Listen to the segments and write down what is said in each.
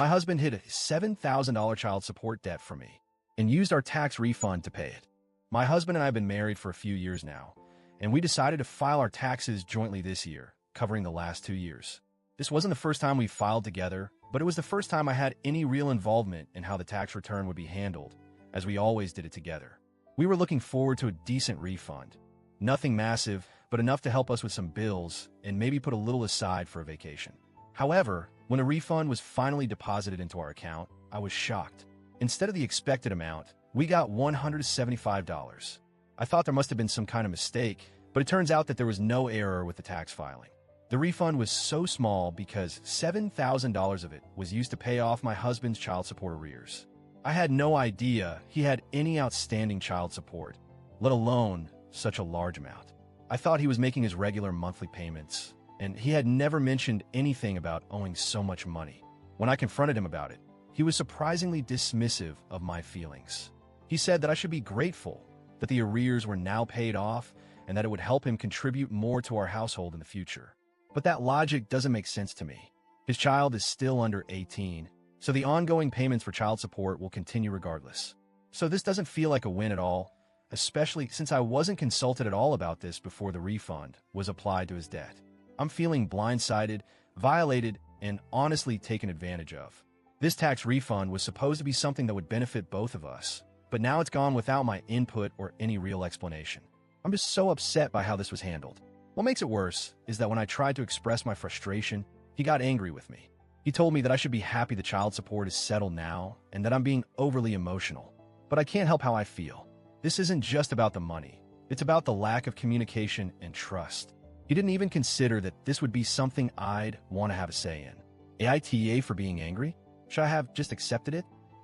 My husband hid a $7,000 child support debt from me and used our tax refund to pay it. My husband and I have been married for a few years now, and we decided to file our taxes jointly this year, covering the last 2 years. This wasn't the first time we filed together, but it was the first time I had any real involvement in how the tax return would be handled, as we always did it together. We were looking forward to a decent refund. Nothing massive, but enough to help us with some bills and maybe put a little aside for a vacation. However, when a refund was finally deposited into our account, I was shocked. Instead of the expected amount, we got $175. I thought there must have been some kind of mistake, but it turns out that there was no error with the tax filing. The refund was so small because $7,000 of it was used to pay off my husband's child support arrears. I had no idea he had any outstanding child support, let alone such a large amount. I thought he was making his regular monthly payments, and he had never mentioned anything about owing so much money. When I confronted him about it, he was surprisingly dismissive of my feelings. He said that I should be grateful that the arrears were now paid off and that it would help him contribute more to our household in the future. But that logic doesn't make sense to me. His child is still under 18, so the ongoing payments for child support will continue regardless. So this doesn't feel like a win at all, especially since I wasn't consulted at all about this before the refund was applied to his debt. I'm feeling blindsided, violated, and honestly taken advantage of. This tax refund was supposed to be something that would benefit both of us, but now it's gone without my input or any real explanation. I'm just so upset by how this was handled. What makes it worse is that when I tried to express my frustration, he got angry with me. He told me that I should be happy the child support is settled now and that I'm being overly emotional. But I can't help how I feel. This isn't just about the money. It's about the lack of communication and trust. He didn't even consider that this would be something I'd want to have a say in. AITA for being angry? Should I have just accepted it?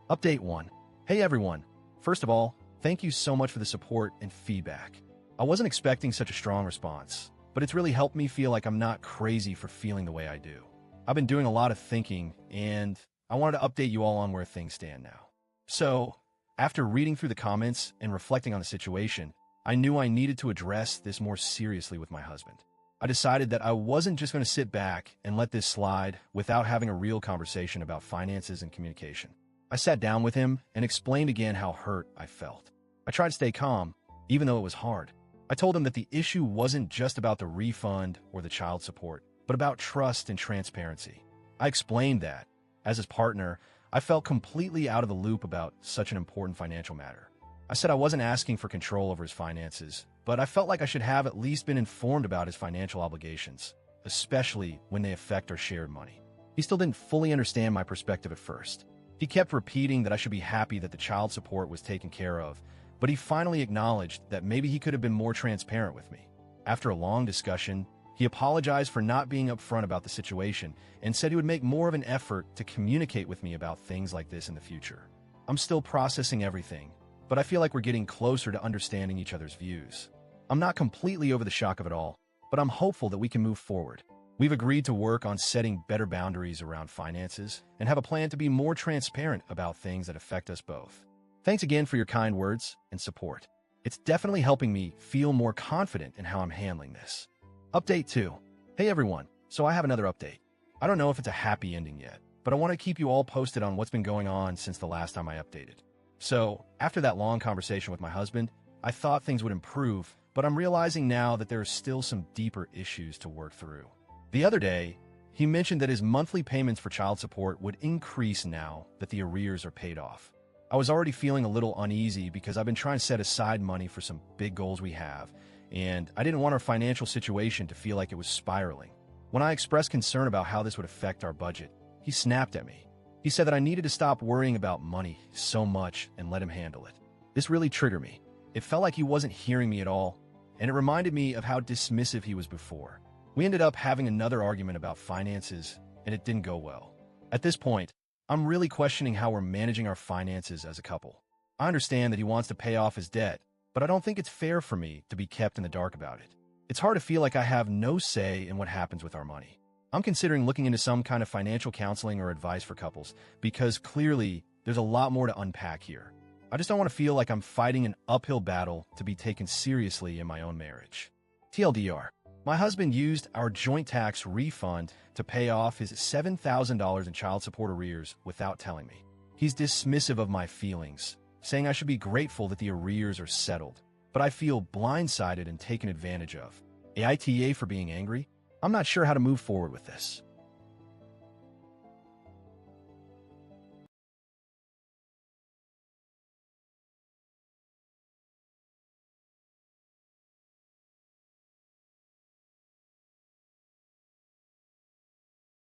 Update 1. Hey everyone. First of all, thank you so much for the support and feedback. I wasn't expecting such a strong response, but it's really helped me feel like I'm not crazy for feeling the way I do. I've been doing a lot of thinking, and I wanted to update you all on where things stand now. So, after reading through the comments and reflecting on the situation, I knew I needed to address this more seriously with my husband. I decided that I wasn't just going to sit back and let this slide without having a real conversation about finances and communication. I sat down with him and explained again how hurt I felt. I tried to stay calm, even though it was hard. I told him that the issue wasn't just about the refund or the child support, but about trust and transparency. I explained that, as his partner, I felt completely out of the loop about such an important financial matter. I said I wasn't asking for control over his finances, but I felt like I should have at least been informed about his financial obligations, especially when they affect our shared money. He still didn't fully understand my perspective at first. He kept repeating that I should be happy that the child support was taken care of, but he finally acknowledged that maybe he could have been more transparent with me. After a long discussion, he apologized for not being upfront about the situation and said he would make more of an effort to communicate with me about things like this in the future. I'm still processing everything, but I feel like we're getting closer to understanding each other's views. I'm not completely over the shock of it all, but I'm hopeful that we can move forward. We've agreed to work on setting better boundaries around finances and have a plan to be more transparent about things that affect us both. Thanks again for your kind words and support. It's definitely helping me feel more confident in how I'm handling this. Update 2. Hey everyone, so I have another update. I don't know if it's a happy ending yet, but I want to keep you all posted on what's been going on since the last time I updated. So, after that long conversation with my husband, I thought things would improve, but I'm realizing now that there are still some deeper issues to work through. The other day, he mentioned that his monthly payments for child support would increase now that the arrears are paid off. I was already feeling a little uneasy because I've been trying to set aside money for some big goals we have, and I didn't want our financial situation to feel like it was spiraling. When I expressed concern about how this would affect our budget, he snapped at me. He said that I needed to stop worrying about money so much and let him handle it. This really triggered me. It felt like he wasn't hearing me at all, and it reminded me of how dismissive he was before. We ended up having another argument about finances, and it didn't go well. At this point, I'm really questioning how we're managing our finances as a couple. I understand that he wants to pay off his debt, but I don't think it's fair for me to be kept in the dark about it. It's hard to feel like I have no say in what happens with our money. I'm considering looking into some kind of financial counseling or advice for couples, because clearly there's a lot more to unpack here. I just don't want to feel like I'm fighting an uphill battle to be taken seriously in my own marriage. TLDR, My husband used our joint tax refund to pay off his $7,000 in child support arrears without telling me. He's dismissive of my feelings, saying I should be grateful that the arrears are settled, but I feel blindsided and taken advantage of. AITA for being angry? I'm not sure how to move forward with this.